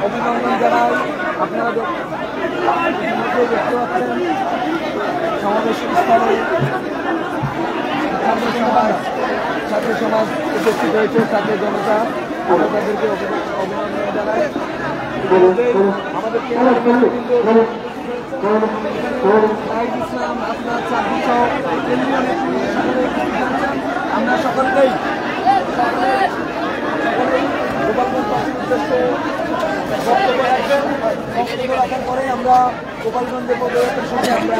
অভিনন্দন জানাই। আপনারা দেখতে পাচ্ছেন সমাবেশ স্থলে ছাত্র ছাত্র সমাজ উপস্থিত হয়েছে, ছাত্র জনতা, আমরা তাদেরকে অভিনন্দন জানাই। আমাদের ইসলাম আপনার চাকরি সহ কেন্দ্রীয় আমরা সকলকেই গোপালগঞ্জবাসীর উদ্দেশ্যে বক্তব্য রাখবেন। বক্তব্য রাখার পরে আমরা গোপালগঞ্জের পদযাত্রার সঙ্গে আমরা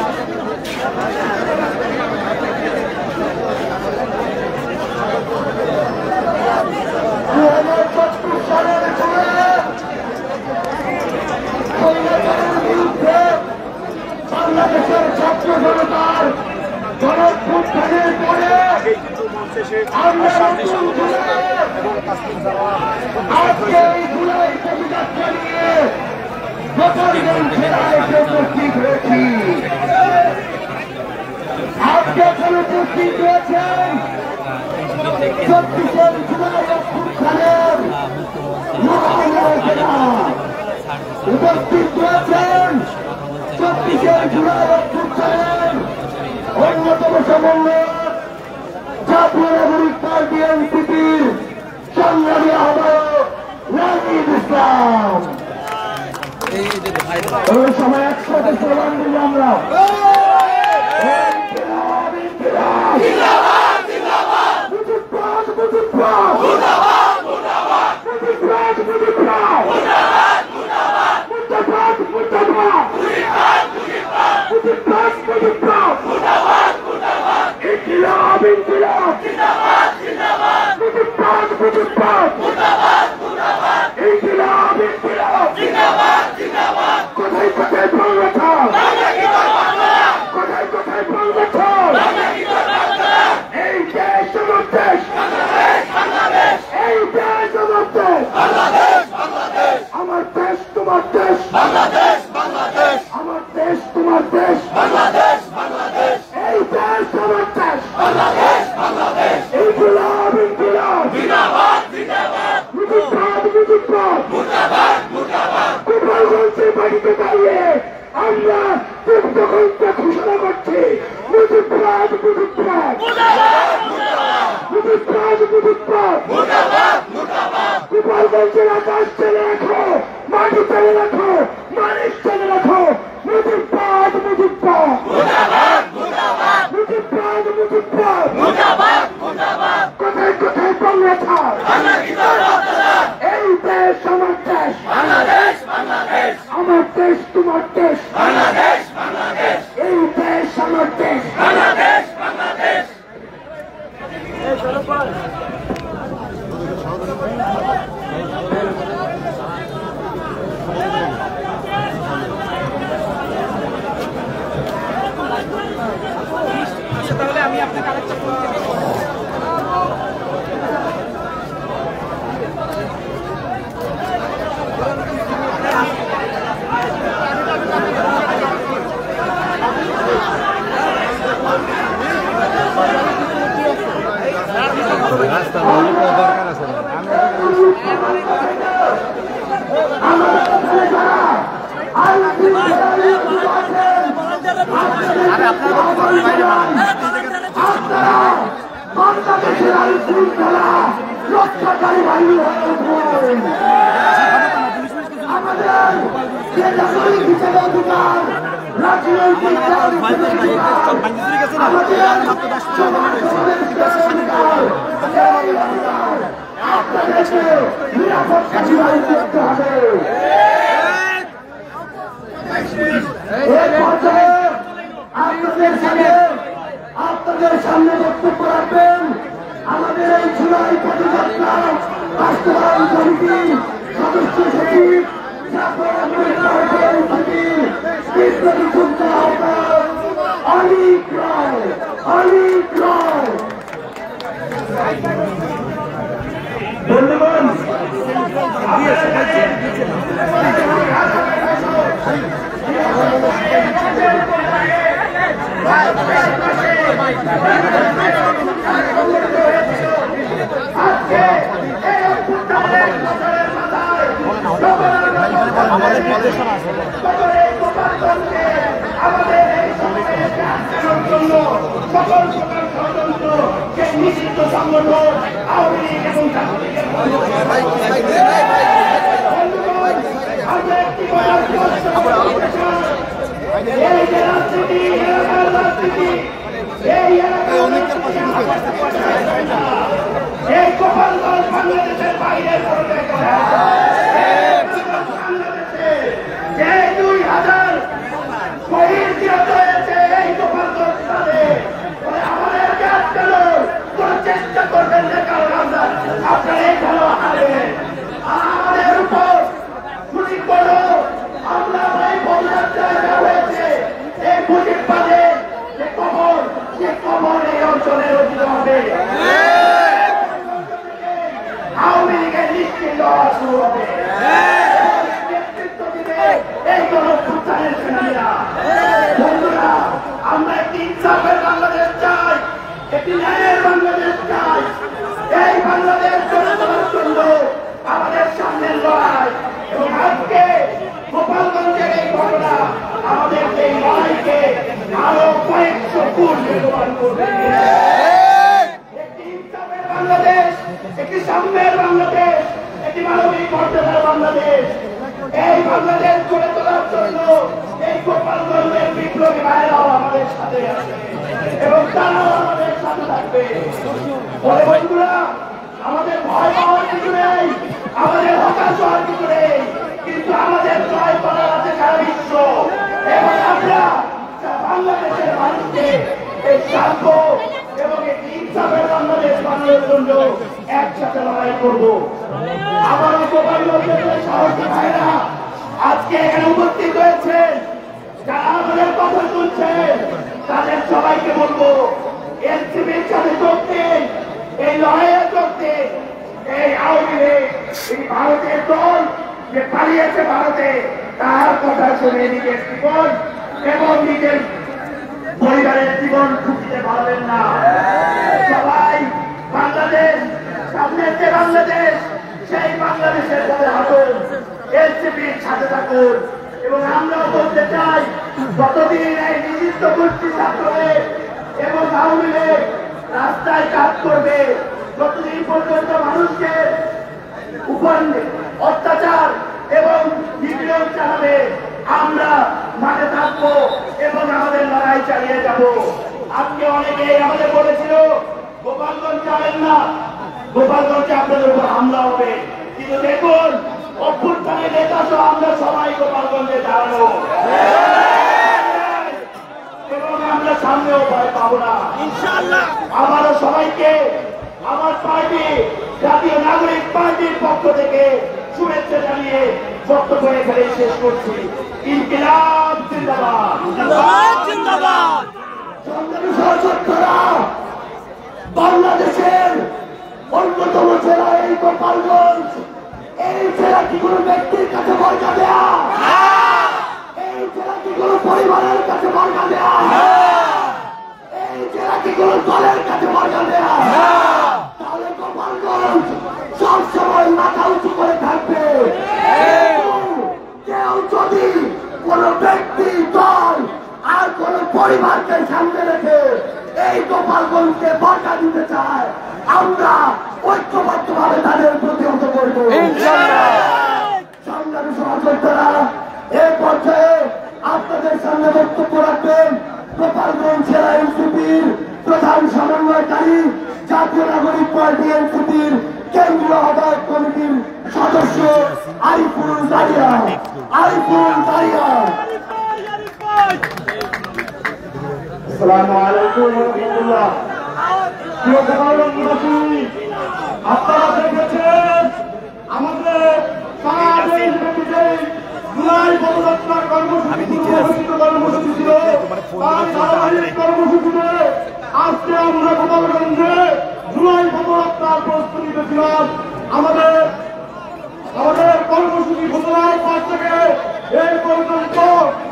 বাংলাদেশের ছাত্র জনতার গণঅভ্যুত্থানের পরে আজকে এই জুলাই পদযাত্রা নিয়ে গোপালগঞ্জের আয়োজনে উপস্থিত হয়েছি। আজকে এখানে উপস্থিত হয়েছেন 24শে জুলাই অভ্যুত্থানের মহানায়কেরা, উপস্থিত হয়েছেন 24শে জুলাই অভ্যুত্থানের অন্যতম সমন্বয়ক জাতীয় নাগরিক পার্টি এনসিপির সংগ্রামী আহ্বায়ক নাহিদ ইসলাম। এই সময় একসাথে স্লোগান দিল আমরা কোথায় কোথায় বাংলা, কোথায় কোথায় বাংলা, এই দেশ আমার দেশ, এই দেশ আমার দেশ, আমার দেশ তোমার দেশ, আমার দেশ তোমার দেশ, এই দেশ আমার দেশ, এই গোলাম গোপালগঞ্জের বাড়িতে দাঁড়িয়ে আমরা যুদ্ধঘণ্টা ঘোষণা করছি মুজিববাদ, মুজিববাদ, মুজিববাদ, মুজিববাদ। গোপালগঞ্জের আকাশ ছেড়ে রাখো, মাটি ছেড়ে রাখো, মানুষ ছেড়ে রাখো, মুজিববাদ, মুজিববাদ, মুজিববাদ, মুজিববাদ। কোথায় কোথায় বাংলা ছাড়, এই দেশ আমার দেশ, আমার দেশ তোমার দেশ, এই দেশ আমার দেশ। তাহলে আমি আপনাকে আরেকটা দরকার আছে। বাংলাদেশের আইন শৃঙ্খলা রক্ষাকারী বাহিনী আমাদের যে নাগরিক হিসেবে অধিকার, রাজনৈতিক আপনাদেরকে নিরাপত্তা জোগাড় করতে হবে। আপনাদের সামনে বক্তব্য রাখবেন আমাদের এই জুলাই পদযাত্রা বাস্তবায়ন কমিটি সদস্য সচিব, অলিক রায়, অলিক রায়। বন্ধুগণ, আমাদের জন্য সকল প্রকার ষড়যন্ত্র যে নিষিদ্ধ সংগঠন আওয়ামী লীগ এবং ছাত্রলীগের আমরা একটি কথা স্পষ্ট করে বলতে চাই, এই যে রাজনীতি, এলাকার রাজনীতি, এই এলাকার রাজনীতি আমাদের করতে হবে না। এই গোপালগঞ্জ বাংলাদেশের বাইরের কোনো জায়গা না। বাংলাদেশে যে 2000 শহীদ নিহত হয়েছে এই গোপালগঞ্জ স্থানে, আমাদেরকে আটকানো কোনো চেষ্টা করবেন না, কারণ আমরা আপনারা এখানেও হারবেন। আমাদের উপর গুলি করো, আমরা এই পদযাত্রায় যা হয়েছে এই মুজিববাদে যে কবর, সে কবর এই অঞ্চলের অধীন হবে। আওয়ামী লীগের নিশ্চিন্ত হওয়া শুরু হবে। নেতৃত্ব দিবে এই গণঅভ্যুত্থানের সেনানীরা। বন্ধুরা, আমরা একটি ইনসাফের বাংলাদেশ চাই, একটি ন্যায়ের বাংলাদেশ চাই। এই বাংলাদেশ গড়ে তোলার জন্য আমাদের সামনের লড়াই, এবং আজকে গোপালগঞ্জের এই ঘটনা আমাদের এই লড়াইকে আরো কয়েকশো গুণ বেগবান করবে। একটি ইনসাফের বাংলাদেশ, একটি সাম্যের বাংলাদেশ, একটি মানবিক মর্যাদার বাংলাদেশ, এই বাংলাদেশ গড়ে তোলার জন্য এই গোপালগঞ্জের বিপ্লবী ভাইরাও আমাদের সাথে আছে এবং তারাও আমাদের সাথে থাকবে। বলে বন্ধুরা, আমাদের ভয় পাওয়ার কিছু নেই, আমাদের হতাশ হওয়ার কিছু নেই, কিন্তু আমাদের জয় করার আছে সারা বিশ্ব। এবং আমরা বাংলাদেশের মানুষকে এই শান্ত এবং একটি ইনসাফের বাংলাদেশ বানানোর জন্য একসাথে লড়াই করবো। আমার গোপালগঞ্জের সাহসী ভাইরা আজকে এখানে উপস্থিত হয়েছেন, যারা আমাদের কথা শুনছেন, তাদের সবাইকে বলবো এনসিপির সাথে যোগ দিন, এই লড়াইয়ে যোগ দিন। এই আওয়ামী লীগ, এই ভারতের দল যে পালিয়েছে ভারতে, তার কথা শুনে নিজের জীবন এবং নিজের পরিবারের জীবন ঝুঁকিতে পারবেন না। সবাই বাংলাদেশ, সামনের যে বাংলাদেশ, সেই বাংলাদেশের সাথে হাঁটুন, এনসিপির সাথে থাকুন। এবং আমরাও বলতে চাই, যতদিন এই নিষিদ্ধ গোষ্ঠী ছাত্রলীগ এবং আওয়ামী লীগ রাস্তায় কাজ করবে, যতদিন পর্যন্ত মানুষকে উপর অত্যাচার এবং নিপীড়ন চালাবে, আমরা মাঠে থাকবো এবং আমাদের লড়াই চালিয়ে যাব। আজকে অনেকেই আমাদের বলেছিল গোপালগঞ্জ যাবেন না, গোপালগঞ্জে আপনাদের উপর হামলা হবে, কিন্তু দেখুন অভ্যুত্থানের নেতা সহ আমরা সবাই গোপালগঞ্জে দাঁড়ানো এবং আমরা সামনেও ভয় পাবো না ইনশাআল্লাহ। আমারও সবাইকে আমার পার্টি, জাতীয় নাগরিক পার্টির পক্ষ থেকে শুভেচ্ছা জানিয়ে বক্তব্য এখানে শেষ করছি। ইনকিলাব জিন্দাবাদ, জিন্দাবাদ। সংগ্রামী সহযোদ্ধারা, বাংলাদেশের অন্যতম জেলা এই গোপালগঞ্জ, এই জেলা কি কোনো ব্যক্তির কাছে বর্গা দেয়া? এই জেলা কি কোনো পরিবারের কাছে বর্গা দেয়া? এই জেলা কি কোনো দলের কাছে বর্গা দেয়া? তাহলে গোপালগঞ্জ সবসময় মাথা উঁচু করে থাকবে। কেউ যদি কোন ব্যক্তি, দল আর কোন পরিবারকে সামনে রেখে এই গোপালগঞ্জকে বর্গা দিতে চায়, আমরা ঐক্যবদ্ধ ভাবে তাদের প্রতিহত করবো। সংগ্রামী সহযোদ্ধারা, এই পর্যায়ে আপনাদের সামনে বক্তব্য রাখবেন গোপালগঞ্জ জেলা এনসিপির প্রধান সমন্বয়কারী, জাতীয় নাগরিক পার্টি এনসিপির কেন্দ্রীয় আহ্বায়ক কমিটির সদস্য আরিফুল দারিয়া। আরিফুল দারিয়া। আসসালামু আলাইকুম ওয়া রাহমাতুল্লাহ। প্রিয় গোপালগঞ্জবাসী, আপনারা দেখেছেন আমাদের জুলাই পদযাত্রার কর্মসূচি ছিল, তার ধারাবাহিক কর্মসূচিতে আজকে আমরা গোপালগঞ্জে জুলাই পদযাত্রার প্রস্তুতি ছিলাম। আমাদের কর্মসূচি ঘোষণার পর থেকে এই পর্যন্ত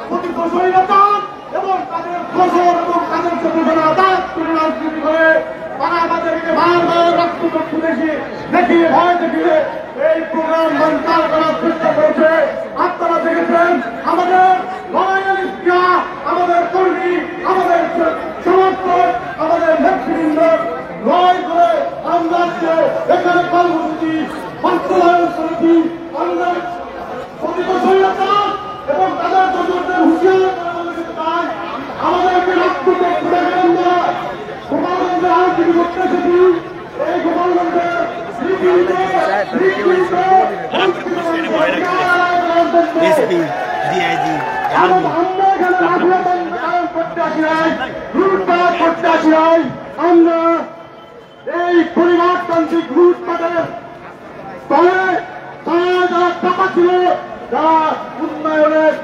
প্রতিত স্বৈরাচার এবং তাদের ফসল এবং তাদের চোখে আঘাত করে রাজনীতি করে তারা আমাদেরকে বারবার রক্তচক্ষু দেখিয়ে ভয় দেখিয়ে এই প্রোগ্রাম বঞ্চার করার চেষ্টা করেছে। আপনারা দেখেছেন আমাদের লড়াইয়ের ইতিহাস, আমাদের কর্মী, আমাদের সুন্দর লড়াই করে আমরা এখানে কর্মসূচি বাস্তবায়ন করেছি। আমরা এবং তাদের জন্য হুঁশিয়ার চাই আমাদেরকে রক্ত ঘুরে গেলেন না। গোপালগঞ্জে রাজনীতি করতে এসেছি, এই গোপালগঞ্জে আমরা এই পরিবারতান্ত্রিক লুটপাটের তলে যারা টাকা ছিল, যারা উন্নয়নের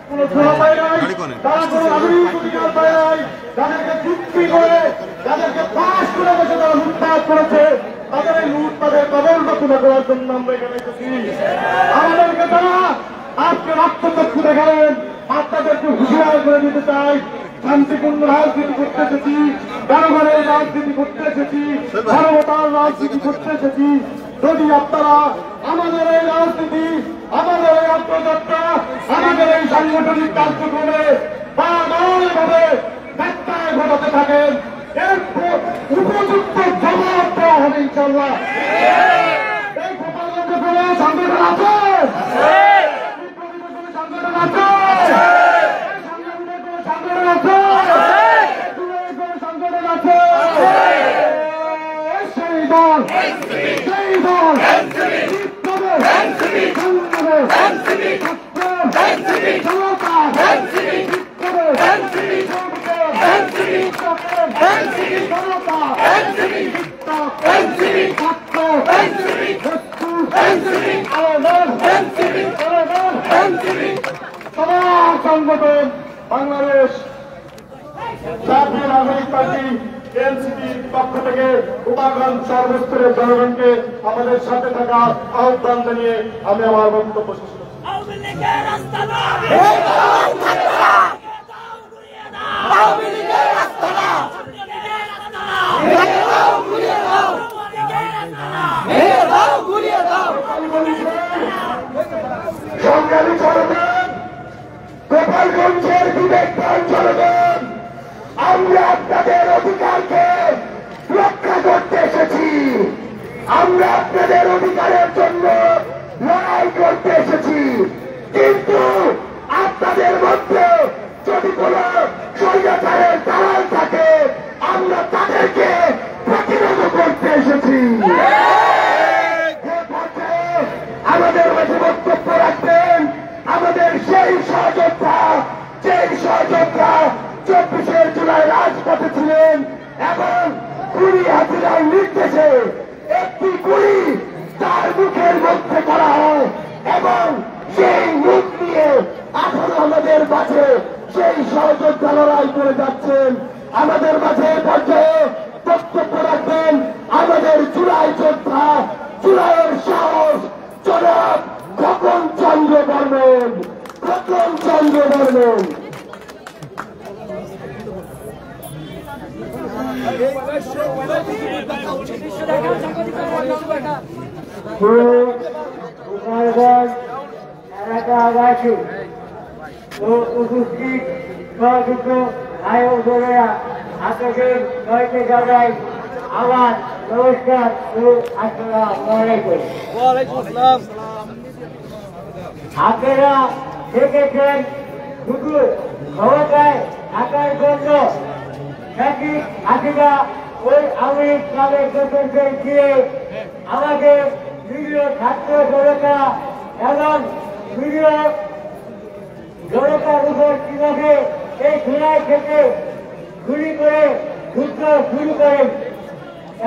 কোন ছোড়া পায় নাই, তারা কোন নাগরিক অধিকার পায় নাই, যাদেরকে চুক্তি করে যাদেরকে পাশ করে বসে তারা লুটপাট করেছে, তাদের এই লুটপাটের কবল রচনা করার জন্য আমরা এখানে এসেছি। আমাদেরকে তারা আজকে রক্তচক্ষু দেখালেন, আপনাদেরকে হুঁশিয়ার করে দিতে চাই, শান্তিপূর্ণ রাজনীতি করতে এসেছি, জনগণের রাজনীতি করতে এসেছি, মানবতার রাজনীতি করতে এসেছি। যদি আপনারা আমাদের এই রাজনীতি, আমাদের এই অগ্রযাত্রা, আমাদের এই সাংগঠনিক কার্যক্রমে বারবারভাবে ব্যত্যয় ঘটাতে থাকেন, এর উপযুক্ত জবাব দেওয়া হবে ইনশাল্লাহ। এই গোপালগঞ্জে কোনো সংগঠন আছে? সংগঠন আছে? সংগঠন আছে? সংগঠন আছে? সেই দল, সেই দল সংগঠন বাংলাদেশ জাতীয় নাগরিক পার্টি এনসিপির পক্ষ থেকে গোপালগঞ্জ সর্বস্তরের জনগণকে আমাদের সাথে থাকা আহ্বান জানিয়ে আমি আমার বক্তব্য শেষ করছি। সংগ্রামী জনগণ, গোপালগঞ্জের বিবেকবান জনগণ, আমরা আপনাদের অধিকারকে রক্ষা করতে এসেছি, আমরা আপনাদের অধিকারের জন্য লড়াই করতে এসেছি। কিন্তু আপনাদের মধ্যে যদি কোন স্বৈরাচারের দালাল থাকে, আমরা তাদেরকে প্রতিরোধ করতে এসেছি। আমাদের মাঝে বক্তব্য রাখবেন আমাদের সেই সহযোদ্ধা, যেই সহযোদ্ধা 24শে জুলাই রাজপথে ছিলেন এবং গুলি হাজিরার নির্দেশে একটি গুলি তার মুখের মধ্যে করা হয় এবং সেই মুখ নিয়ে এখন আমাদের মাঝে সেই সহযোদ্ধা লড়াই করে যাচ্ছেন। আমাদের মাঝে পর্যায়ে বক্তব্য রাখবেন আমাদের জুলাই যোদ্ধা, জুলাইয়ের সাহস জনাব খোকন চন্দ্র বর্মন, খোকন চন্দ্র বর্মন। গোপালগঞ্জ এলাকাবাসী ও উপস্থিত সহযোগ্য আয়োগ বোনেরা আপনাকে নয়টি জানাই আমার নমস্কার ও আসসালামু আলাইকুম। আপনারা দেখেছেন শুধু ক্ষমতায় থাকার জন্য শেখ হাসিনা ওই আওয়ামী ক্লাবের সদস্যদের দিয়ে আমাদের বিভিন্ন ছাত্র জনতা এবং বিভিন্ন জনতার উপর কিভাবে এই জুলাই থেকে গুলি করে যুদ্ধ শুরু করেন।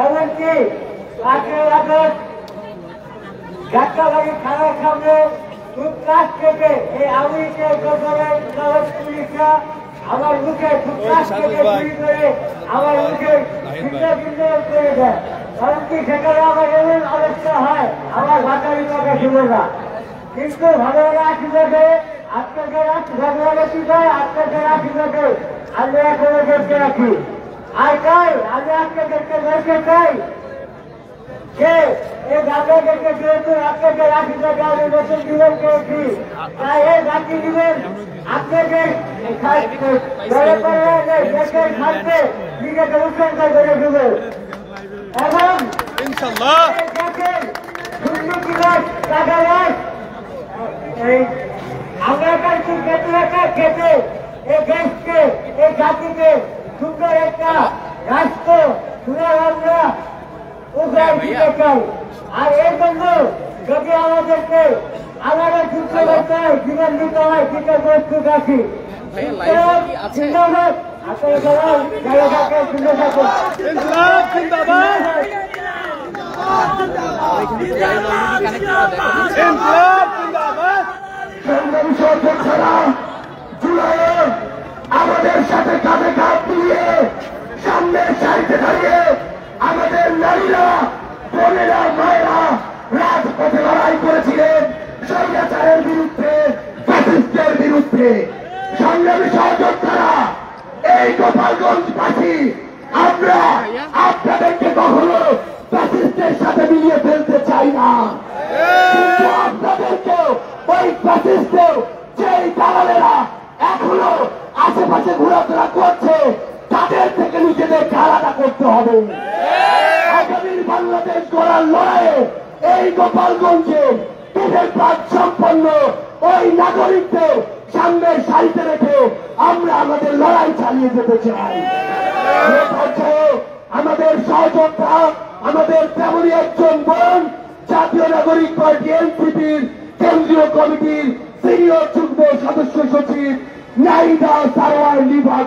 এমনকি 18 আগস্ট যাত্রাবাড়ি থানার সামনে টুথকাশ থেকে এই আওয়ামী লীগের পুলিশরা আমার মুখে টুথকাশ থেকে গুলি করে আমার মুখে ভিন্ন ভিন্ন করে দেয়। এমনকি সেখানে আমার এমন অবস্থা হয় আমার ভাষা বিভাগে ছিল না। কিন্তু ভালোভাবে আশীর্বাদে আপনাদের ভগবানতি চাই, আপনাদের আশীর্বাদে আমি এখনো দেখতে রাখি। আর তাই আমি আপনাদেরকে বলতে চাই যে এই আপনাদেরকে যেহেতু আপনাদের আশীর্বাদে আমি নতুন জীবন পেয়েছি, তাই এই বাকি জীবন আপনাদের দেশের স্বার্থে ক্রিকেটে উৎসর্গ করে দেব এবং ইনশাআল্লাহ আমরা কাছে খেতে এই দেশকে এই জাতিকে সুন্দর একটা রাষ্ট্র সুন্দর আমরা উপহার দিতে চাই। আর এই জন্য যদি আমাদেরকে আলাদা যুদ্ধ করতে হয়, জীবন দিতে হয়, দিতে প্রস্তুত আছি। ধন্যবাদ। আপনারা সবাই জায়গাটাকে সুন্দর থাকুন। আমাদের সাথে কাঁধে কাঁধ মিলিয়ে সামনের সারিতে দাঁড়িয়ে আমাদের নারীরা, বোনেরা, মায়েরা রাজপথে লড়াই করেছিলেন স্বৈরাচারের বিরুদ্ধে, ফ্যাসিস্টের বিরুদ্ধে। সংগ্রামী সহযোদ্ধারা, এই গোপালগঞ্জবাসী আমরা আপনাদেরকে কখনো ফ্যাসিস্টের সাথে মিলিয়ে ফেলতে চাই না, কিন্তু আপনাদেরকে ওই ফ্যাসিস্টের যেই দালালেরা এখনো আশেপাশে ঘোরাফেরা করছে তাদের থেকে নিজেদেরকে আলাদা করতে হবে। আগামীর বাংলাদেশ গড়ার লড়াইয়ে এই গোপালগঞ্জে বিবেকবাদ সম্পন্ন ওই নাগরিকদের সামনের সারিতে রেখে আমরা আমাদের লড়াই চালিয়ে যেতে চাই। আমাদের সহযোদ্ধা, আমাদের তেমনই একজন বোন জাতীয় নাগরিক পার্টি এনসিপির কেন্দ্রীয় কমিটির সিনিয়র যুগ্ম সদস্য সচিব নাহিদা সারওয়ার নিভা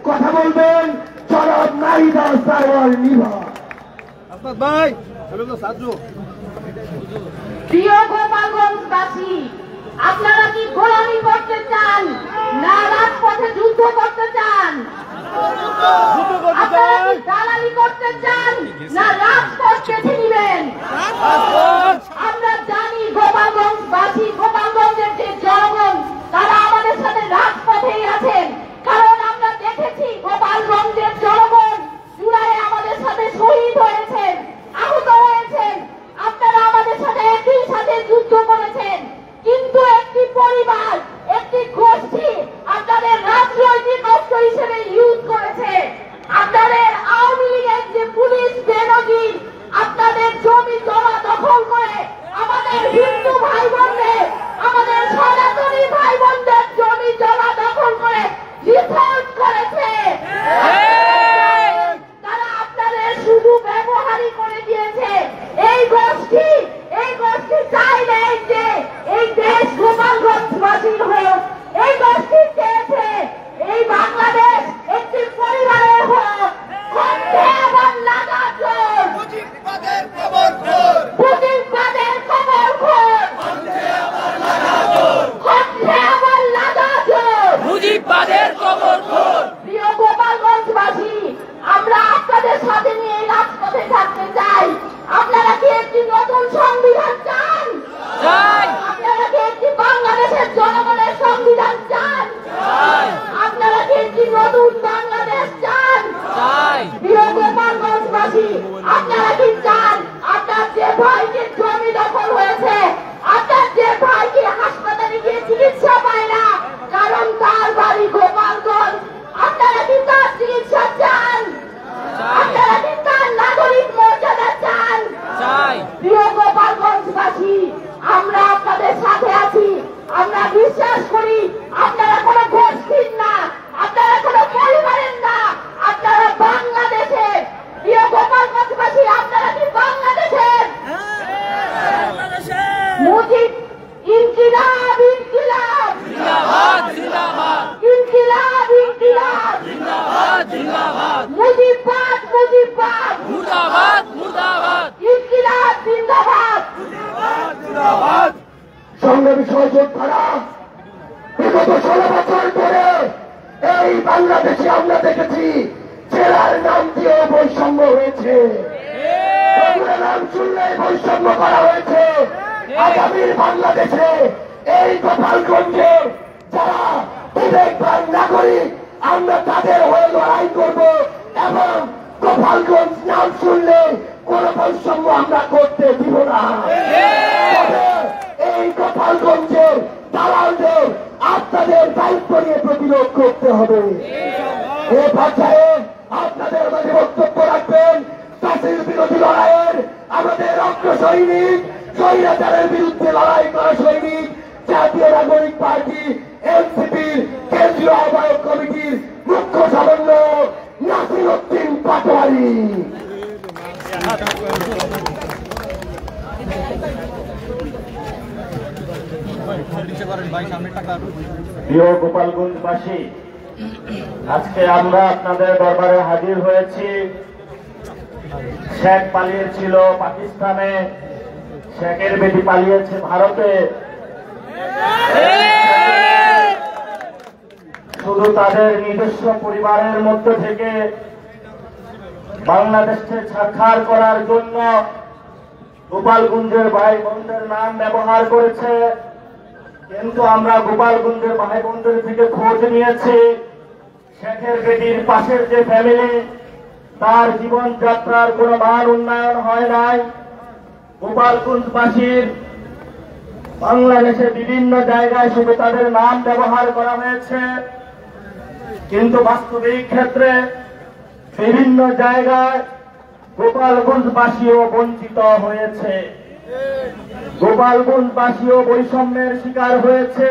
কথা বলবেন জনাব নাহিদা সারওয়ার নিভা। ভাই সাজু প্রিয় গোপালগঞ্জবাসী, আপনারা কি গোলামি করতে চান না রাজপথে যুদ্ধ করতে চান? আপনারা কি দালালি করতে চান না রাজপথ বেছে নিবেন? আমরা জানি গোপালগঞ্জবাসী, গোপালগঞ্জের যে জনগণ তারা আমাদের সাথে রাজপথেই আছেন, কারণ আমরা দেখেছি গোপালগঞ্জের জনগণ জুলাইয়ে আমাদের সাথে শহীদ হয়েছেন, আহত হয়েছেন। আপনারা আমাদের সাথে একই সাথে যুদ্ধ করেছেন, কিন্তু একটি পরিবার, একটি গোষ্ঠী আপনাদের রাজনৈতিক অস্ত্র হিসেবে ইউজ করেছে। আপনাদের আওয়ামী লীগের যে পুলিশ বেনজির আপনাদের জমি জমা দখল করে আমাদের হিন্দু ভাই বোনদের, আমাদের সনাতনী ভাই বোনদের জমি জমা দখল করে রিপোর্ট করেছে। তারা আপনাদের শুধু ব্যবহারই করে দিয়েছে। এই গোষ্ঠী চাইলে যে এই দেশ গোপালগঞ্জবাসীর হোক, এই গোষ্ঠী চেয়েছে এই বাংলাদেশ একটি পরিবারের হোক। কণ্ঠে আবার লাগা জোর, মুজিববাদের কবর খোর, মুজিববাদের কবর খোর, কণ্ঠে আবার লাগা জোর, কণ্ঠে আবার লাগা জোর, মুজিববাদের কবর খোর। প্রিয় গোপালগঞ্জবাসী, আমরা আপনাদের সাথে নিয়ে রাজপথে থাকতে চাই। আপনারা কি একটি নতুন সংবিধান চান? আপনারা কি একটি বাংলাদেশের জনগণের সংবিধান চান? আপনারা কি একটি নতুন বাংলাদেশ চান? প্রিয় গোপালগঞ্জবাসী, আপনারা কি চান আপনার যে ভাইকে জমি দখল হয়েছে, আপনার যে ভাইকে হাসপাতালে গিয়ে চিকিৎসা পায় না কারণ তার বাড়ি গোপালগঞ্জ, আপনারা কি তার চিকিৎসা চান? আপনারা কি তার নাগরিক মর্যাদা চান? প্রিয় গোপালগঞ্জবাসী, আমরা আপনাদের সাথে আছি। আমরা বিশ্বাস করি আপনারা কোনো গোষ্ঠীর না, আপনারা কোনো পরিবারের না, আপনারা বাংলাদেশের। প্রিয় গোপালগঞ্জবাসী, আপনারা কি বাংলাদেশের? মুজিব ইনকিলাব, ইনকিলাব জিন্দাবাদ, জিন্দাবাদ, ইনকিলাব, ইনকিলাব জিন্দাবাদ, জিন্দাবাদ, মুজিববাদ, মুজিববাদ মুর্দাবাদ, মুর্দাবাদ, ইনকিলাব জিন্দাবাদ, জিন্দাবাদ, জিন্দাবাদ। সংগ্রামী সহযোদ্ধারা, বিগত 16 বছর ধরে এই বাংলাদেশে আমরা দেখেছি জেলার নাম দিয়ে বৈষম্য হয়েছে, নাম শুনলে বৈষম্য করা হয়েছে। আগামীর বাংলাদেশে এই গোপালগঞ্জে যারা বিবেকবান নাগরিক, আমরা তাদের হয়ে লড়াই করব এবং গোপালগঞ্জ নাম শুনলে কোন বৈষম্য আমরা করতে দিব না। এই গোপালগঞ্জের দালালদের আপনাদের দায়িত্ব নিয়ে প্রতিরোধ করতে হবে। এ পর্যায়ে বক্তব্য রাখবেন চাষির বিরোধী লড়াইয়ের আমাদের অগ্রসৈনিক, স্বৈরাচারের বিরুদ্ধে লড়াই করা সৈনিক, জাতীয় নাগরিক পার্টি এনসিপির কেন্দ্রীয় আহ্বায়ক কমিটির মুখ্য সমন্বয়ক নাসিরউদ্দিন পাটোয়ারি। প্রিয় গোপালগঞ্জবাসী, আজকে আমরা আপনাদের দরবারে হাজির হয়েছি। শেখ পালিয়েছিল পাকিস্তানে, শেখের বেটি পালিয়েছে ভারতে। শুধু তাদের নিজস্ব পরিবারের মধ্যে থেকে বাংলাদেশকে ছাড়খাড় করার জন্য গোপালগঞ্জের ভাই বোনদের নাম ব্যবহার করেছে। কিন্তু আমরা গোপালগঞ্জের ভাই বোনদের থেকে খোঁজ নিয়েছি, শেখের বেটির পাশের যে ফ্যামিলি, তার জীবনযাত্রার কোনো মান উন্নয়ন হয় নাই। গোপালগঞ্জবাসীর বাংলাদেশে বিভিন্ন জায়গায় শুধু তাদের নাম ব্যবহার করা হয়েছে, কিন্তু বাস্তবিক ক্ষেত্রে বিভিন্ন জায়গায় গোপালগঞ্জবাসীও বঞ্চিত হয়েছে। গোপালগঞ্জবাসীও বৈষম্যের শিকার হয়েছে।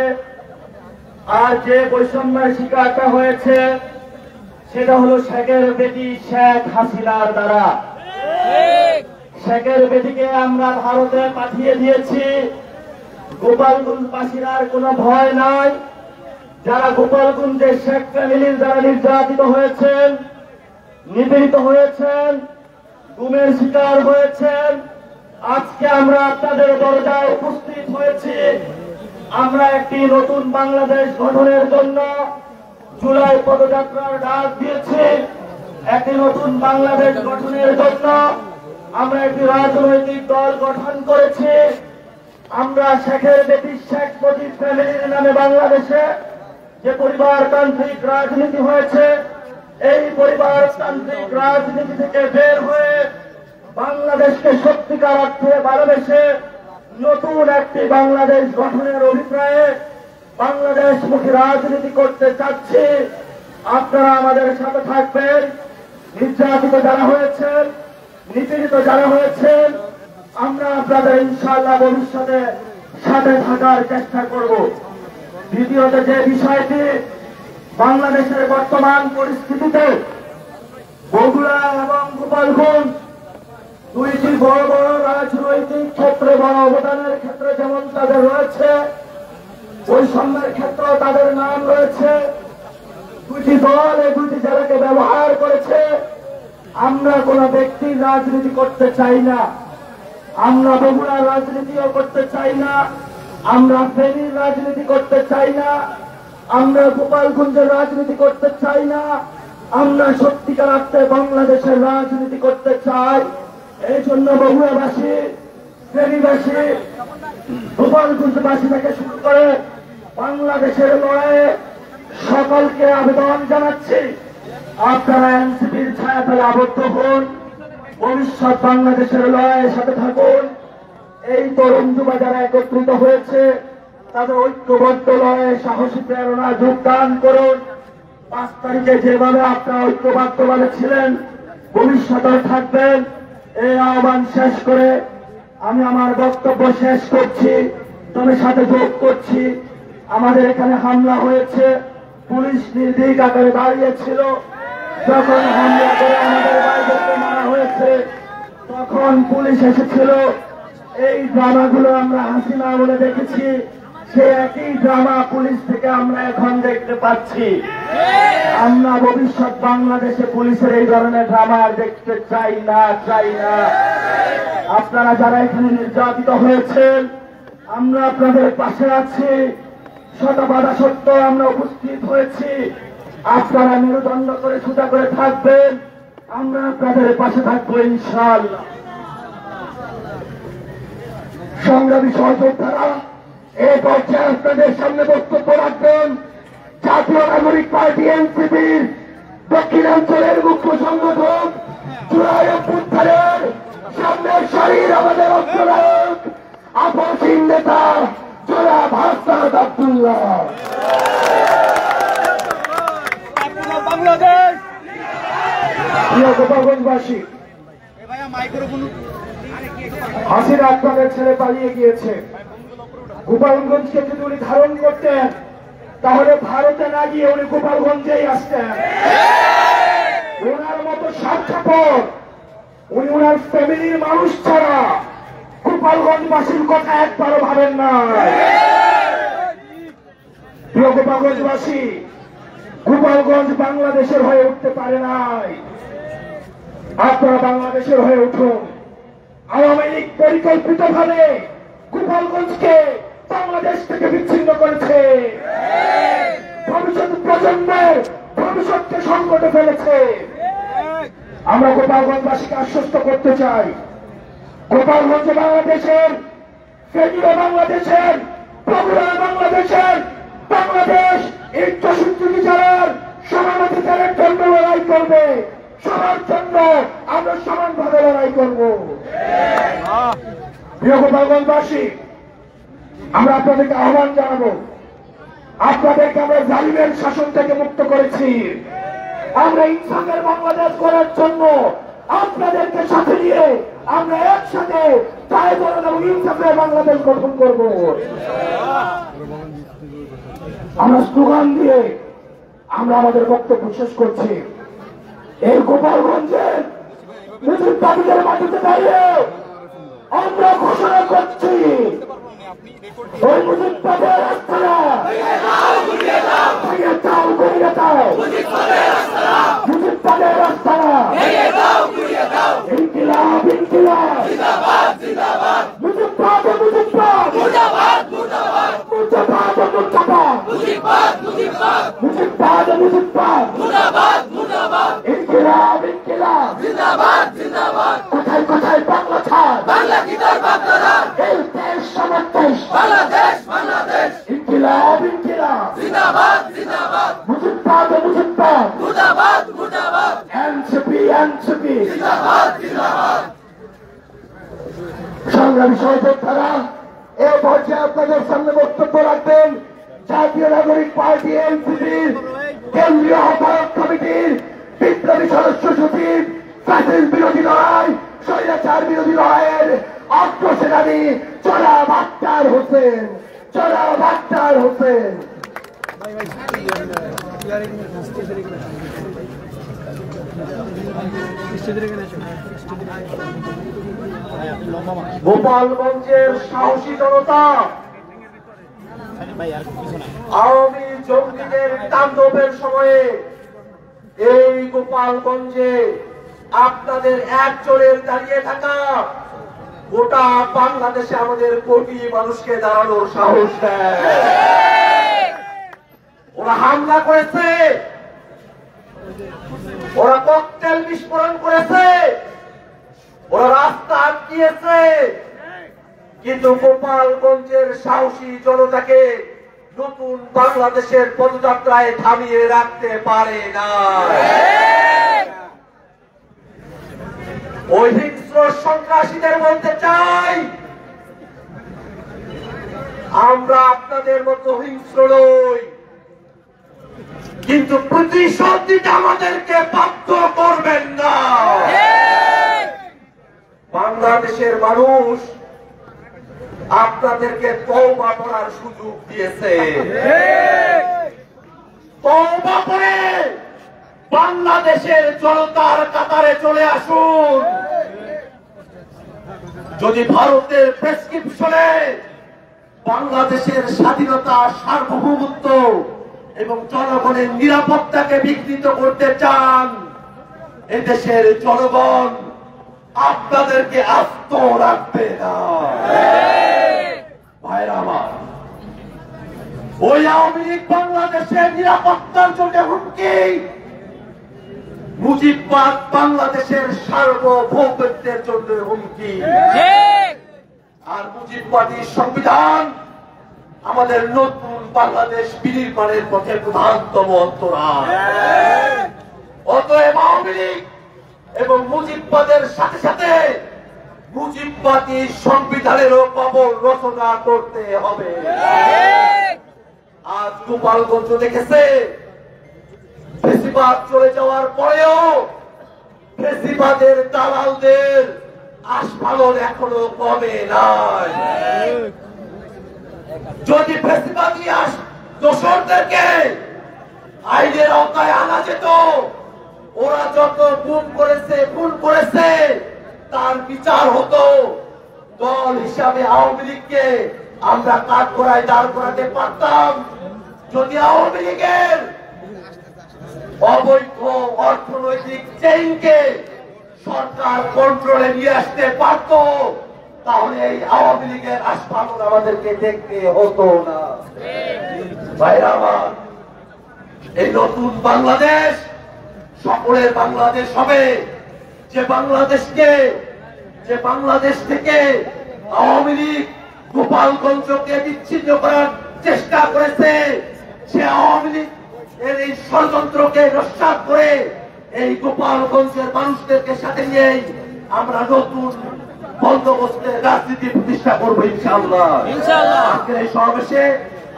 আর যে বৈষম্যের শিকারটা হয়েছে সেটা হলো শেখের বেটি শেখ হাসিনার দ্বারা। শেখের বেটিকে আমরা ভারতে পাঠিয়ে দিয়েছি। গোপালগঞ্জবাসীর আর কোনো ভয় নাই। যারা গোপালগঞ্জের শেখ ফ্যামিলির দ্বারা নির্যাতিত হয়েছেন, নিপীড়িত হয়েছেন, গুমের শিকার হয়েছেন, আজকে আমরা আপনাদের দরজায় উপস্থিত হয়েছি। আমরা একটি নতুন বাংলাদেশ গঠনের জন্য জুলাই পদযাত্রার ডাক দিয়েছি। একটি নতুন বাংলাদেশ গঠনের জন্য আমরা একটি রাজনৈতিক দল গঠন করেছি। আমরা শেখের বেটি শেখ মুজিব ফ্যামিলির নামে বাংলাদেশে যে পরিবারতান্ত্রিক রাজনীতি হয়েছে, এই পরিবারতান্ত্রিক রাজনীতি থেকে বের হয়ে বাংলাদেশকে সত্যিকার অর্থে ভালোবেসে নতুন একটি বাংলাদেশ গঠনের অভিপ্রায়ে বাংলাদেশমুখী রাজনীতি করতে চাচ্ছি। আপনারা আমাদের সাথে থাকবেন। নির্যাতিত যারা হয়েছেন, নিপীড়িত যারা হয়েছেন, আমরা আপনাদের ইনশাআল্লাহ ভবিষ্যতে সাথে থাকার চেষ্টা করব। দ্বিতীয়ত যে বিষয়টি, বাংলাদেশের বর্তমান পরিস্থিতিতে বগুড়া এবং গোপালগঞ্জ দুইটি বড় বড় রাজনৈতিক ক্ষেত্রে বড় অবদানের ক্ষেত্রে যেমন তাদের রয়েছে, বৈষম্যের ক্ষেত্রেও তাদের নাম রয়েছে। দুটি দল এই দুটি জেলাকে ব্যবহার করেছে। আমরা কোন ব্যক্তির রাজনীতি করতে চাই না। আমরা বগুড়ার রাজনীতিও করতে চাই না, আমরা ফেনীর রাজনীতি করতে চাই না, আমরা গোপালগঞ্জের রাজনীতি করতে চাই না। আমরা সত্যিকার অর্থে বাংলাদেশের রাজনীতি করতে চাই। এই জন্য বগুড়াবাসী, ফেনীবাসী, গোপালগঞ্জবাসী থেকে শুরু করে বাংলাদেশের লড়াইয়ে সকলকে আবেদন জানাচ্ছি, আপনারা এনসিপির ছায়াতলে আবদ্ধ হন, ভবিষ্যৎ বাংলাদেশের লড়াইয়ের সাথে থাকুন। এই তরুণ যুবা যারা একত্রিত হয়েছে তাদের ঐক্যবদ্ধ লড়াইয়ে সাহসী প্রেরণা যোগদান করুন। 5 তারিখে যেভাবে আপনারা ঐক্যবদ্ধভাবে ছিলেন, ভবিষ্যতে থাকবেন। এই আহ্বান শেষ করে আমি আমার বক্তব্য শেষ করছি, তবে সাথে যোগ করছি, আমাদের এখানে হামলা হয়েছে, পুলিশ নির্ভীক আকারে দাঁড়িয়েছিল। যখন হামলা করে আমাদের বাইরেকে মারা হয়েছে, তখন পুলিশ এসেছিল। এই ড্রামাগুলো আমরা হাসিনা বলে দেখেছি, সে একই ড্রামা পুলিশ থেকে আমরা এখন দেখতে পাচ্ছি। আমরা ভবিষ্যৎ বাংলাদেশে পুলিশের এই ধরনের ড্রামা দেখতে চাই না। আপনারা যারা এখানে নির্যাতিত হয়েছেন, আমরা আপনাদের পাশে আছি। শত বাধা সত্ত্বেও আমরা উপস্থিত হয়েছি। আপনারা মেরুদণ্ড করে সোজা করে থাকবেন, আমরা আপনাদের পাশে থাকবো ইনশাআল্লাহ। সংগ্রামী সহযোদ্ধারা, এই পর্যায়ে আপনাদের সামনে বক্তব্য রাখবেন জাতীয় নাগরিক পার্টি এনসিপির দক্ষিণাঞ্চলের মুখ্য সংগঠক, জুলাই অভ্যুত্থানের সামনের সারির আমাদের অগ্রনায়ক, আপসহীন নেতা জনাব হাসনাত আব্দুল্লাহ। বাংলাদেশ গোপালগঞ্জবাসী, হাসিনা আপনাদের ছেড়ে পালিয়ে গিয়েছে। গোপালগঞ্জকে যদি উনি ধারণ করতেন তাহলে ভারতে না গিয়ে উনি গোপালগঞ্জেই আসতেন। ওনার মতো স্বার্থপর উনি ওনার ফ্যামিলির মানুষ ছাড়া গোপালগঞ্জবাসীর কথা একবারও ভাবেন না। প্রিয় গোপালগঞ্জবাসী, গোপালগঞ্জ বাংলাদেশের হয়ে উঠতে পারে নাই, আপনারা বাংলাদেশের হয়ে উঠুন। আওয়ামী লীগ পরিকল্পিতভাবে গোপালগঞ্জকে বাংলাদেশ থেকে বিচ্ছিন্ন করেছে, ভবিষ্যৎ প্রজন্মের ভবিষ্যৎকে সংকটে ফেলেছে। আমরা গোপালগঞ্জবাসীকে আশ্বস্ত করতে চাই, গোপালগঞ্জ বাংলাদেশের, ফেনীও বাংলাদেশের, বগুড়া বাংলাদেশের, বাংলাদেশ এই 64 জেলার সমান অধিকারের জন্য লড়াই করবে, সবার জন্য আমরা সমানভাবে লড়াই করব। প্রিয় গোপালগঞ্জবাসী, আমরা আপনাদেরকে আহ্বান জানাবো, আপনাদেরকে আমরা জালিমের শাসন থেকে মুক্ত করেছি। আমরা ইনসাফের বাংলাদেশ করার জন্য আপনাদেরকে সাথে নিয়ে আমরা একসাথে দায়বদ্ধ এবং ইনসাফের বাংলাদেশ গঠন করব। আমরা স্লোগান দিয়ে আমরা আমাদের বক্তব্য শেষ করছি। এই গোপালগঞ্জের মুজিববাদীদের মাটিতে দাঁড়িয়ে আমরা ঘোষণা করছি, ওই মুজিববাদের আস্তানা ভেঙে দাও, গুড়িয়ে দাও, মুজিববাদের আস্তানা ইনকিলাব, ইনকিলাব, মুজিববাদ, মুজিববাদ, মুজিববাদ, মুজিববাদ, মুজিববাদ, ইনকিলাব, ইনকিলাব, কোথায় কোথায় বাংলা ছাড়, এই দেশ আমার দেশ, ইনকিলাব, ইনকিলাব, মুজিববাদ, মুজিববাদ, এনসিপি, এনসিপি, সংগ্রামী সহযোদ্ধারা, এ পর্যায়ে আপনাদের সামনে বক্তব্য রাখবেন জাতীয় নাগরিক পার্টি এনসিপির কেন্দ্রীয় আহ্বায়ক কমিটির বিপ্লবী সদস্য সচিব, ফ্যাসিস্ট বিরোধী লড়াই, স্বৈরাচার বিরোধী লড়াইয়ের অগ্রসেনানী জনাব আক্তার হোসেন, জনাব আক্তার হোসেন। গোপালগঞ্জের সাহসী জনতা আওয়ামী জঙ্গিদের তাণ্ডবের সময়ে এই গোপালগঞ্জে আপনাদের একজনের দাঁড়িয়ে থাকা গোটা বাংলাদেশে আমাদের কোটি মানুষকে দাঁড়ানোর সাহস দেয়। ওরা হামলা করেছে, ওরা ককটেল বিস্ফোরণ করেছে, ওরা রাস্তা আটকিয়েছে, কিন্তু গোপালগঞ্জের সাহসী জনতাকে নতুন বাংলাদেশের পদযাত্রায় থামিয়ে রাখতে পারে না। ওই হিংস্র সন্ত্রাসীদের বলতে চাই, আমরা আপনাদের মতো হিংস্র নই, কিন্তু প্রতিশোধ দিতে আমাদেরকে বাধ্য করবেন না। বাংলাদেশের মানুষ আপনাদেরকে তওবা করার সুযোগ দিয়েছে। তওবা করে বাংলাদেশের জনতার কাতারে চলে আসুন। যদি ভারতের প্রেসক্রিপশনে বাংলাদেশের স্বাধীনতা, সার্বভৌমত্ব এবং জনগণের নিরাপত্তাকে বিঘ্নিত করতে চান, এদেশের জনগণ আপনাদেরকে আস্ত রাখবে না। ভাইরা আমার, ওই আওয়ামী লীগ বাংলাদেশের নিরাপত্তার জন্য হুমকি, মুজিববাদ বাংলাদেশের সার্বভৌমত্বের জন্য হুমকি। আর মুজিববাদী সংবিধান আমাদের নতুন বাংলাদেশ বিনির্মাণের পথে প্রধানতম অন্তরায়। অতএব আওয়ামী লীগ এবং মুজিববাদের সাথে সাথে মুজিববাদী সংবিধানেরও কবর রচনা করতে হবে। আজ গোপালগঞ্জ দেখেছে, বেশিরভাগ চলে যাওয়ার পরেও ফেসিবাদের দালালদের আস্ফালন এখনো কমে নাই। যদি ফেসিবাদী দোসরদেরকে আইনের আওতায় আনা যেত, ওরা যত গুম করেছে, খুন করেছে, তার বিচার হতো। দল হিসাবে আওয়ামী লীগকে আমরা কাঠগড়ায় দাঁড় করাতে পারতাম যদি আওয়ামী লীগের অবৈধ অর্থনৈতিক চেইনকে সরকার কন্ট্রোলে নিয়ে আসতে পারত, তাহলে এই আওয়ামী লীগের আস্ফালন আমাদেরকে দেখতে হতো না। ভাইরা আমার, এই নতুন বাংলাদেশ সকলের বাংলাদেশ হবে। যে বাংলাদেশ থেকে আওয়ামী লীগ গোপালগঞ্জকে বিচ্ছিন্ন করার চেষ্টা করেছে, সে আওয়ামী লীগ এর এই ষড়যন্ত্রকে নস্যাৎ করে এই গোপালগঞ্জের মানুষদেরকে সাথে নিয়ে আমরা নতুন বন্দোবস্তের রাজনীতি প্রতিষ্ঠা করবো ইনশাআল্লাহ। আজকের এই সমাবেশে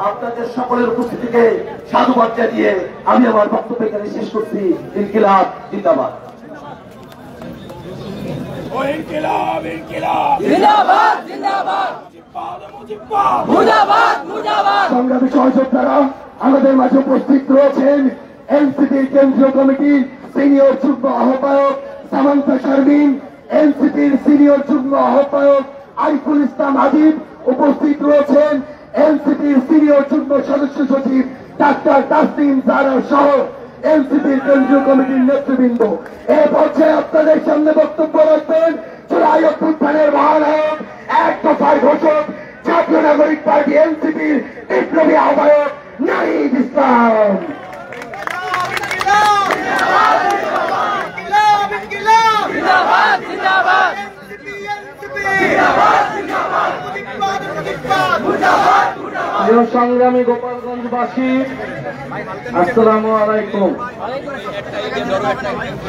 আপনাদের সকলের উপস্থিতিকে সাধুবাদ জানিয়ে আমি আমার বক্তব্য এখানে শেষ করছি। ইনকিলাব জিন্দাবাদ। ইনকিলাব ইনকিলাব জিন্দাবাদ জিন্দাবাদ মুর্দাবাদ মুর্দাবাদ। সংগ্রামী সহযোদ্ধারা, আমাদের মাঝে উপস্থিত রয়েছেন এনসিপির কেন্দ্রীয় কমিটির সিনিয়র যুগ্ম আহ্বায়ক সামান্তা শারমিন, এনসিপির সিনিয়র যুগ্ম আহ্বায়ক আরিফুল ইসলাম হাবিব, উপস্থিত রয়েছেন এনসিপির সিনিয়র যুগ্ম সদস্য সচিব ডাক্তার তাসলিম জারা সহ এনসিপির কেন্দ্রীয় কমিটির নেতৃবৃন্দ। এ পর্যায়ে আপনাদের সামনে বক্তব্য রাখবেন জুলাই অভ্যুত্থানের মহানায়ক, এক দফার ঘোষক, জাতীয় নাগরিক পার্টি এনসিপির বিপ্লবী আহ্বায়ক নাহিদ ইসলাম। প্রিয় সংগ্রামী গোপালগঞ্জবাসী, আসসালামু আলাইকুম।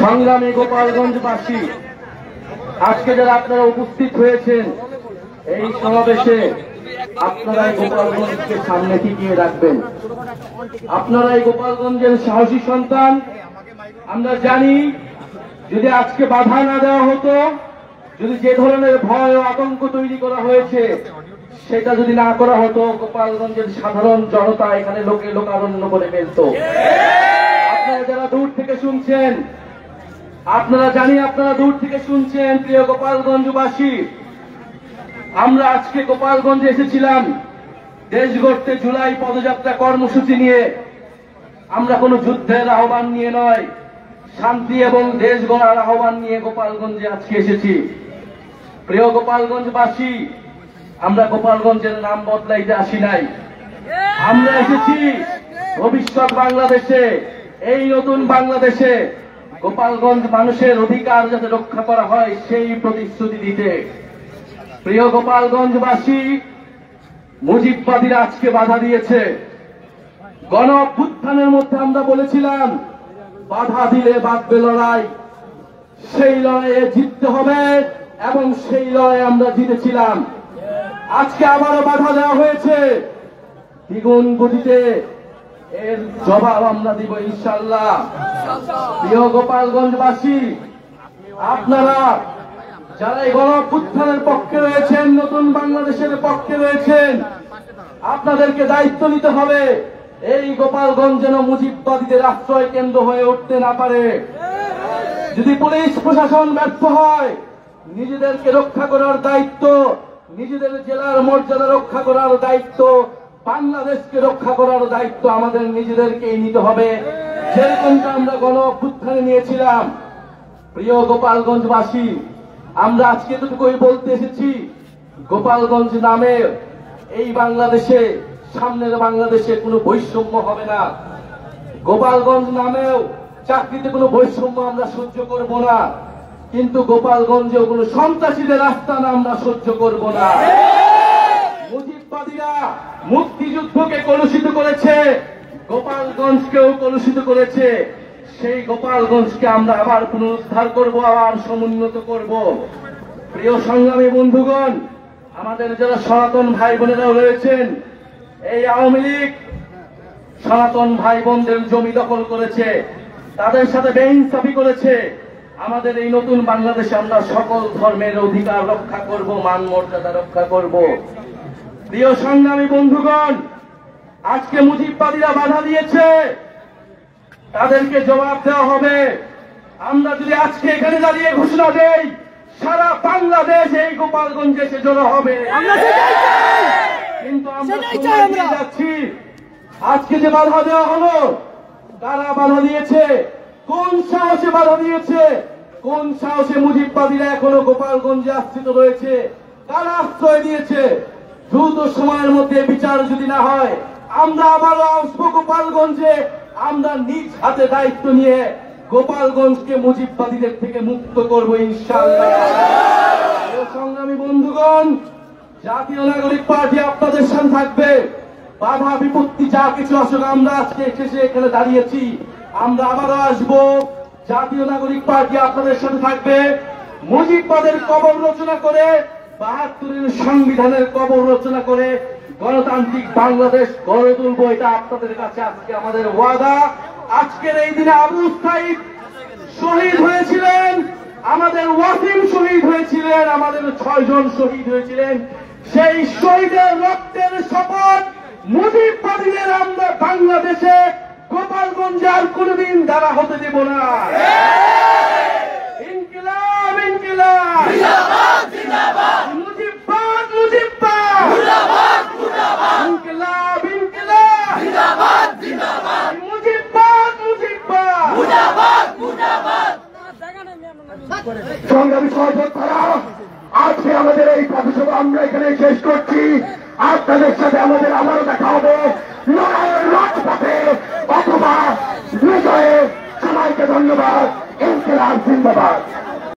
সংগ্রামী গোপালগঞ্জবাসী, আজকে যারা আপনারা উপস্থিত হয়েছেন এই সমাবেশে, আপনারা এই গোপালগঞ্জকে সামনে টিকিয়ে রাখবেন। আপনারা এই গোপালগঞ্জের সাহসী সন্তান। আমরা জানি যদি আজকে বাধা না দেওয়া হতো, যদি যে ধরনের ভয় ও আতঙ্ক তৈরি করা হয়েছে সেটা যদি না করা হতো, গোপালগঞ্জের সাধারণ জনতা এখানে লোকারণ্য করে ফেলত। আপনারা যারা দূর থেকে শুনছেন, আপনারা দূর থেকে শুনছেন, প্রিয় গোপালগঞ্জবাসী, আমরা আজকে গোপালগঞ্জে এসেছিলাম দেশ গড়তে জুলাই পদযাত্রা কর্মসূচি নিয়ে। আমরা কোনো যুদ্ধের আহ্বান নিয়ে নয়, শান্তি এবং দেশ গড়ার আহ্বান নিয়ে গোপালগঞ্জে আজকে এসেছি। প্রিয় গোপালগঞ্জবাসী, আমরা গোপালগঞ্জের নাম বদলাইতে আসি নাই। আমরা এসেছি ভবিষ্যৎ বাংলাদেশে, এই নতুন বাংলাদেশে গোপালগঞ্জ মানুষের অধিকার যাতে রক্ষা করা হয় সেই প্রতিশ্রুতি দিতে। প্রিয় গোপালগঞ্জবাসী, মুজিববাদীরা আজকে বাধা দিয়েছে। গণ অভ্যুত্থানের মধ্যে আমরা বলেছিলাম বাধা দিলে বাঁধবে লড়াই, সেই লড়াইয়ে জিততে হবে এবং সেই লড়াই আমরা জিতেছিলাম। আজকে আবারও বাধা দেওয়া হয়েছে, দ্বিগুণ গতিতে এর জবাব আমরা দিব ইনশাআল্লাহ। প্রিয় গোপালগঞ্জবাসী, আপনারা যারা এই গণ অভ্যুত্থানের পক্ষে রয়েছেন, নতুন বাংলাদেশের পক্ষে রয়েছেন, আপনাদেরকে দায়িত্ব নিতে হবে এই গোপালগঞ্জ যেন মুজিববাদীদের আশ্রয় কেন্দ্র হয়ে উঠতে না পারে। যদি পুলিশ প্রশাসন ব্যর্থ হয়, নিজেদেরকে রক্ষা করার দায়িত্ব, নিজেদের জেলার মর্যাদা রক্ষা করার দায়িত্ব, বাংলাদেশকে রক্ষা করার দায়িত্ব আমাদের নিজেদেরকেই নিতে হবে, যেরকমটা আমরা গণ অভ্যুত্থানে নিয়েছিলাম। প্রিয় গোপালগঞ্জবাসী, আমরা আজকে এতটুকুই বলতে এসেছি, গোপালগঞ্জ নামে এই বাংলাদেশে, সামনের বাংলাদেশে কোনো বৈষম্য হবে না। গোপালগঞ্জ নামেও চাকরিতে কোনো বৈষম্য আমরা সহ্য করব না, কিন্তু গোপালগঞ্জেও কোনো সন্ত্রাসীদের আস্তানা আমরা সহ্য করব না। মুজিববাদীরা মুক্তিযুদ্ধকে কলুষিত করেছে, গোপালগঞ্জকেও কলুষিত করেছে। সেই গোপালগঞ্জকে আমরা আবার পুনরুদ্ধার করব, আবার সমুন্নত করব। প্রিয় সংগ্রামী বন্ধুগণ, আমাদের যারা সনাতন ভাই বোনেরাও রয়েছেন, এই আওয়ামী লীগ সনাতন ভাই বোনদের জমি দখল করেছে, তাদের সাথে বেইনসাফি করেছে। আমাদের এই নতুন বাংলাদেশে আমরা সকল ধর্মের অধিকার রক্ষা করব, মান মর্যাদা রক্ষা করব। প্রিয় সংগ্রামী বন্ধুগণ, আজকে মুজিববাদীরা বাধা দিয়েছে, তাদেরকে জবাব দেওয়া হবে। আমরা যদি আজকে এখানে দাঁড়িয়ে ঘোষণা দেই, সারা বাংলাদেশ এই গোপালগঞ্জে এসে জড়ো হবে। কিন্তু আমরা যাচ্ছি, আজকে যে বাধা দেওয়া হলো, কারা বাধা দিয়েছে, কোন সাহসে বাধা দিয়েছে, কোন সাহসে মুজিববাদীরা এখনো গোপালগঞ্জে আশ্রিত রয়েছে, কারা আশ্রয় দিয়েছে? দ্রুত সময়ের মধ্যে বিচার যদি না হয়, আমরা আবারও আসবো গোপালগঞ্জে। আমরা নিজ হাতে দায়িত্ব নিয়ে গোপালগঞ্জকে মুজিববাদীদের থেকে মুক্ত করবো ইনশাআল্লাহ। সংগ্রামী বন্ধুগণ, জাতীয় নাগরিক পার্টি আপনাদের সাথে থাকবে। বাধা বিপত্তি যা কিছু আসুক, আমরা আজকে এসে এখানে দাঁড়িয়েছি, আমরা আবারও আসবো। জাতীয় নাগরিক পার্টি আপনাদের সাথে থাকবে। মুজিববাদের কবর রচনা করে, ৭২-এর সংবিধানের কবর রচনা করে গণতান্ত্রিক বাংলাদেশ গড়ে তুলবো, এটা আপনাদের কাছে আজকে আমাদের ওয়াদা। আজকের এই দিনে আবু সাইদ শহীদ হয়েছিলেন, আমাদের ওয়াসিম শহীদ হয়েছিলেন, আমাদের ৬ জন শহীদ হয়েছিলেন। সেই শহীদের রক্তের শপথ মুজিববাদীদের আমরা বাংলাদেশে গোপালগঞ্জে আর কোনদিন দ্বারা হতে দেব না। ইনকিলাব ইনকিলাব, মুজিববাদ মুজিববাদ, ইনকিলাব ইনকিলাব, মুজিববাদ মুজিববাদ। সংগ্রামী সহযোদ্ধারা, আজকে আমাদের এই পথসভা আমরা এখানে শেষ করছি। আপনাদের সাথে আমাদের আবারও দেখা হবে লড়াইয়ের রাজপথে অথবা বিজয়ে। সবাইকে ধন্যবাদ। ইনকিলাব জিন্দাবাদ।